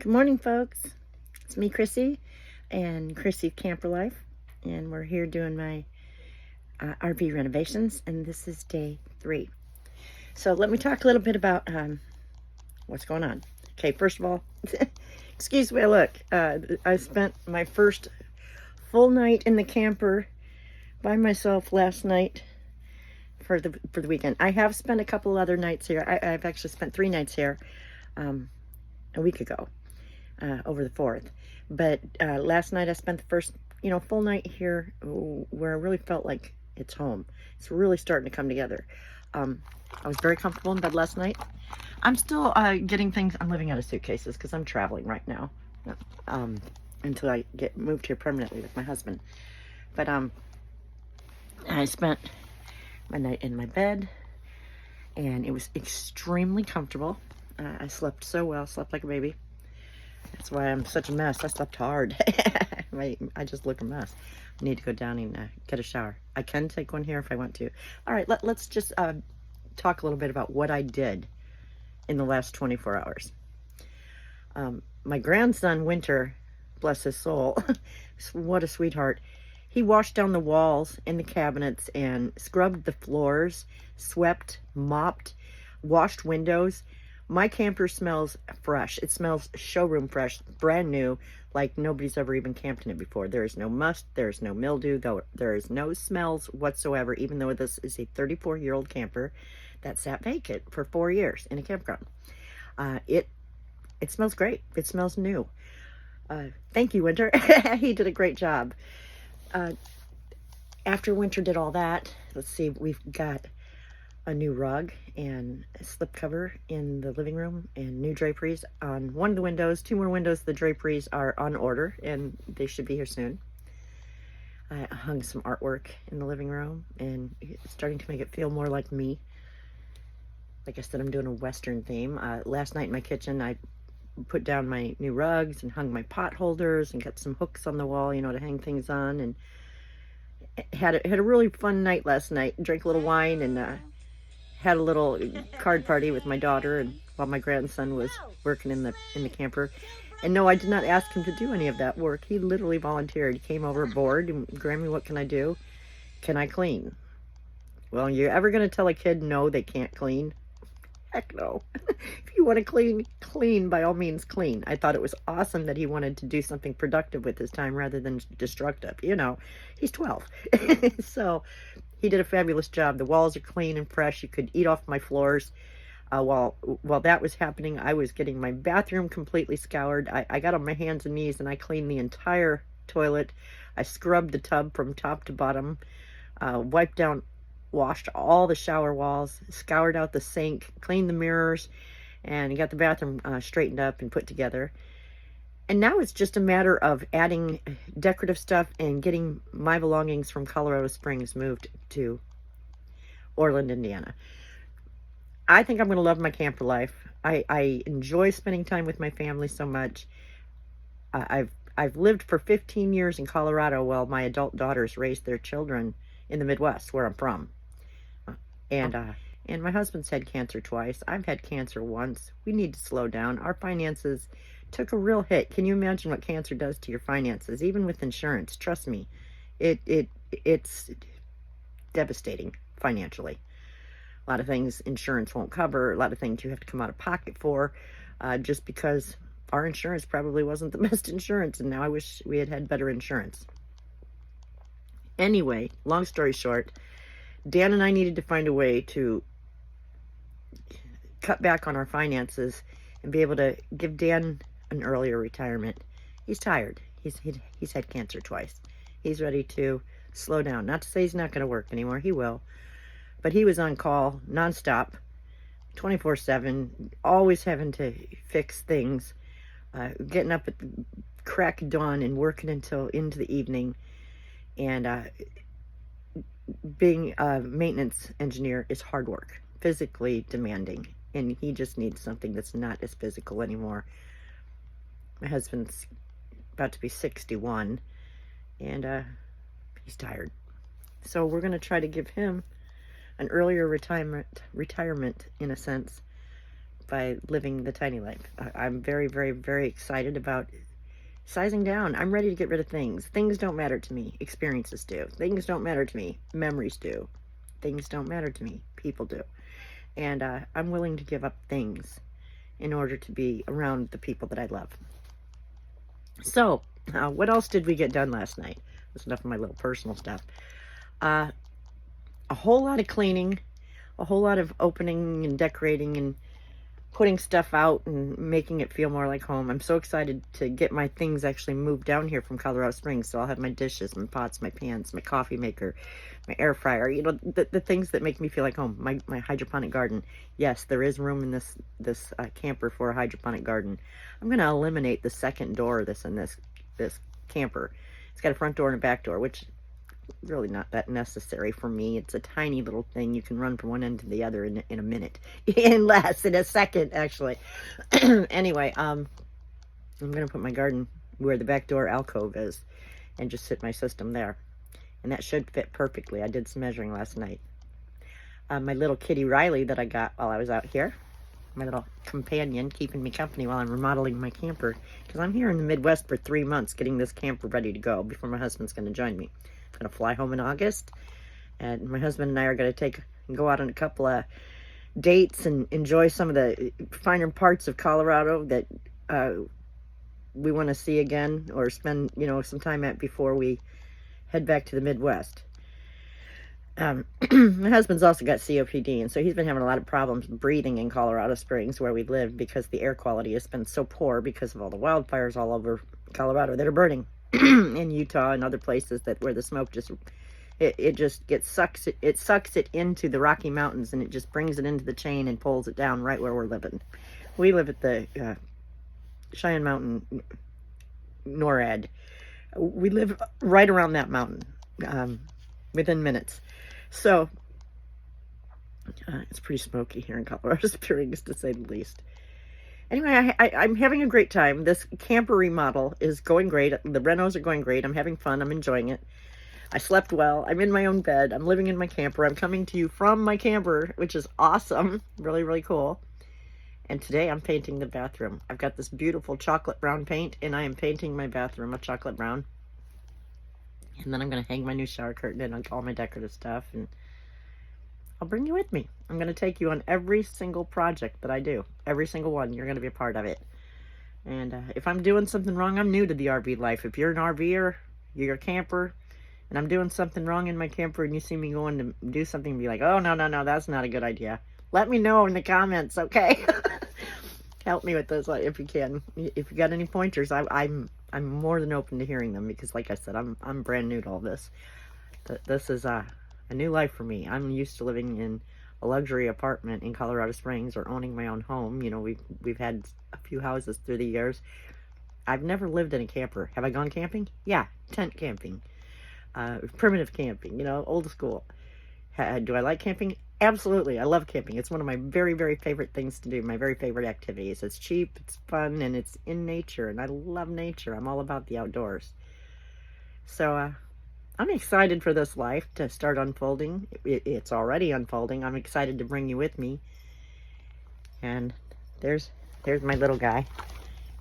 Good morning, folks. It's me, Chrissy, and Chrissy Camper Life, and we're here doing my RV renovations, and this is day 3. So let me talk a little bit about what's going on. Okay, first of all, excuse the way I look. I spent my first full night in the camper by myself last night for the weekend. I have spent a couple other nights here. I've actually spent 3 nights here a week ago. Over the 4th, but last night I spent the first full night here where I really felt like it's home. It's really starting to come together. I was very comfortable in bed last night. I'm still getting things. I'm living out of suitcases because I'm traveling right now until I get moved here permanently with my husband. But I spent my night in my bed and it was extremely comfortable. I slept so well, slept like a baby. That's why I'm such a mess. I slept hard. I just look a mess. I need to go down and get a shower. I can take one here if I want to. All right, let's just talk a little bit about what I did in the last 24 hours. My grandson, Winter, bless his soul, what a sweetheart. He washed down the walls and the cabinets and scrubbed the floors, swept, mopped, washed windows. My camper smells fresh. It smells showroom fresh, brand new, like nobody's ever even camped in it before. There is no must, there is no mildew, there is no smells whatsoever, even though this is a 34-year-old camper that sat vacant for 4 years in a campground. It smells great. It smells new. Thank you, Winter. He did a great job. After Winter did all that, let's see, we've got a new rug and a slipcover in the living room and new draperies on one of the windows. 2 more windows. The draperies are on order and they should be here soon. I hung some artwork in the living room and it's starting to make it feel more like me. Like I said, I'm doing a Western theme. Last night in my kitchen, I put down my new rugs and hung my pot holders and got some hooks on the wall, to hang things on, and had a really fun night last night. Drank a little wine and had a little card party with my daughter, and while my grandson was working in the camper. And no, I did not ask him to do any of that work. He literally volunteered. He came over bored and, Grammy, what can I do? Can I clean? Well, you're ever going to tell a kid no, they can't clean? Heck no. If you want to clean, by all means clean. I thought it was awesome that he wanted to do something productive with his time rather than destructive. He's 12. So he did a fabulous job. The walls are clean and fresh. You could eat off my floors. While that was happening, I was getting my bathroom completely scoured. I got on my hands and knees and I cleaned the entire toilet. I scrubbed the tub from top to bottom, wiped down, washed all the shower walls, scoured out the sink, cleaned the mirrors, and got the bathroom straightened up and put together. And now it's just a matter of adding decorative stuff and getting my belongings from Colorado Springs moved to Orland, Indiana. I think I'm going to love my camper life. I enjoy spending time with my family so much. I've lived for 15 years in Colorado while my adult daughters raised their children in the Midwest, where I'm from. And my husband's had cancer twice. I've had cancer once. We need to slow down. Our finances took a real hit. Can you imagine what cancer does to your finances, even with insurance? Trust me, it's devastating financially. A lot of things insurance won't cover. A lot of things you have to come out of pocket for, just because our insurance probably wasn't the best insurance, and now I wish we had better insurance. Anyway, long story short, Dan and I needed to find a way to cut back on our finances and be able to give Dan an earlier retirement. He's tired. He's had cancer twice. He's ready to slow down. Not to say he's not going to work anymore. He will. But he was on call nonstop, 24/7, always having to fix things, getting up at the crack of dawn and working until into the evening. And being a maintenance engineer is hard work, physically demanding, and he just needs something that's not as physical anymore. My husband's about to be 61, and he's tired. So we're going to try to give him an earlier retirement in a sense, by living the tiny life. I'm very, very, very excited about sizing down. I'm ready to get rid of things. Things don't matter to me. Experiences do. Things don't matter to me. Memories do. Things don't matter to me. People do. And I'm willing to give up things in order to be around the people that I love. So, what else did we get done last night? That's enough of my little personal stuff. A whole lot of cleaning, a whole lot of opening and decorating and putting stuff out and making it feel more like home. I'm so excited to get my things actually moved down here from Colorado Springs. So I'll have my dishes, my pots, my pans, my coffee maker, my air fryer, you know, the things that make me feel like home. My hydroponic garden. Yes, there is room in this camper for a hydroponic garden. I'm going to eliminate the second door that's in this camper. It's got a front door and a back door, which really not that necessary for me. It's a tiny little thing. You can run from one end to the other in a minute. In a second, actually. Anyway, I'm going to put my garden where the back door alcove is and just sit my system there. And that should fit perfectly. I did some measuring last night. My little kitty Riley that I got while I was out here, my little companion keeping me company while I'm remodeling my camper, because I'm here in the Midwest for 3 months getting this camper ready to go before my husband's going to join me. I'm going to fly home in August, and my husband and I are going to go out on a couple of dates and enjoy some of the finer parts of Colorado that we want to see again or spend, you know, some time at before we head back to the Midwest. My husband's also got COPD, and so he's been having a lot of problems breathing in Colorado Springs where we live because the air quality has been so poor because of all the wildfires all over Colorado that are burning in Utah and other places where the smoke just sucks it into the Rocky Mountains, and it just brings it into the chain and pulls it down right where we're living. We live at the Cheyenne Mountain NORAD. We live right around that mountain, within minutes. So, it's pretty smoky here in Colorado Springs, to say the least. Anyway, I'm having a great time. This camper remodel is going great. The renos are going great. I'm having fun. I'm enjoying it. I slept well. I'm in my own bed. I'm living in my camper. I'm coming to you from my camper, which is awesome. Really, really cool. And today I'm painting the bathroom. I've got this beautiful chocolate brown paint, and I am painting my bathroom a chocolate brown. And then I'm going to hang my new shower curtain and all my decorative stuff, and I'll bring you with me. I'm going to take you on every single project that I do. Every single one. You're going to be a part of it. And if I'm doing something wrong, I'm new to the RV life. If you're an RVer, you're a camper, and I'm doing something wrong in my camper and you see me going to do something, be like, oh, no, that's not a good idea. Let me know in the comments, okay? Help me with this if you can. If you got any pointers, I'm more than open to hearing them, because like I said, I'm brand new to all this. This is a new life for me. I'm used to living in a luxury apartment in Colorado Springs or owning my own home. You know, we've had a few houses through the years. I've never lived in a camper. Have I gone camping? Yeah, tent camping, primitive camping, you know, old school. Do I like camping? Absolutely. I love camping. It's one of my very, very favorite things to do, my very favorite activities. It's cheap, it's fun, and it's in nature, and I love nature. I'm all about the outdoors. So I'm excited for this life to start unfolding. It's already unfolding. I'm excited to bring you with me. And there's my little guy.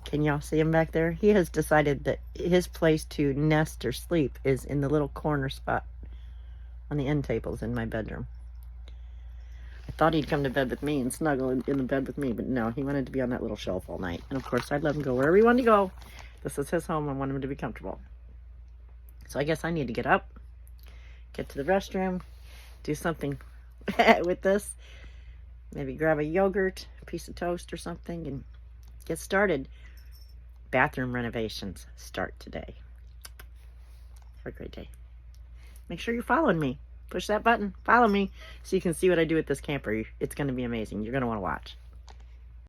Can y'all see him back there? He has decided that his place to nest or sleep is in the little corner spot on the end tables in my bedroom. I thought he'd come to bed with me and snuggle in the bed with me, but no, he wanted to be on that little shelf all night. And of course, I'd let him go wherever he wanted to go. This is his home. I want him to be comfortable. So I guess I need to get up, get to the restroom, do something with this. Maybe grab a yogurt, a piece of toast or something, and get started. Bathroom renovations start today. Have a great day. Make sure you're following me. Push that button, follow me, so you can see what I do with this camper. It's going to be amazing. You're going to want to watch.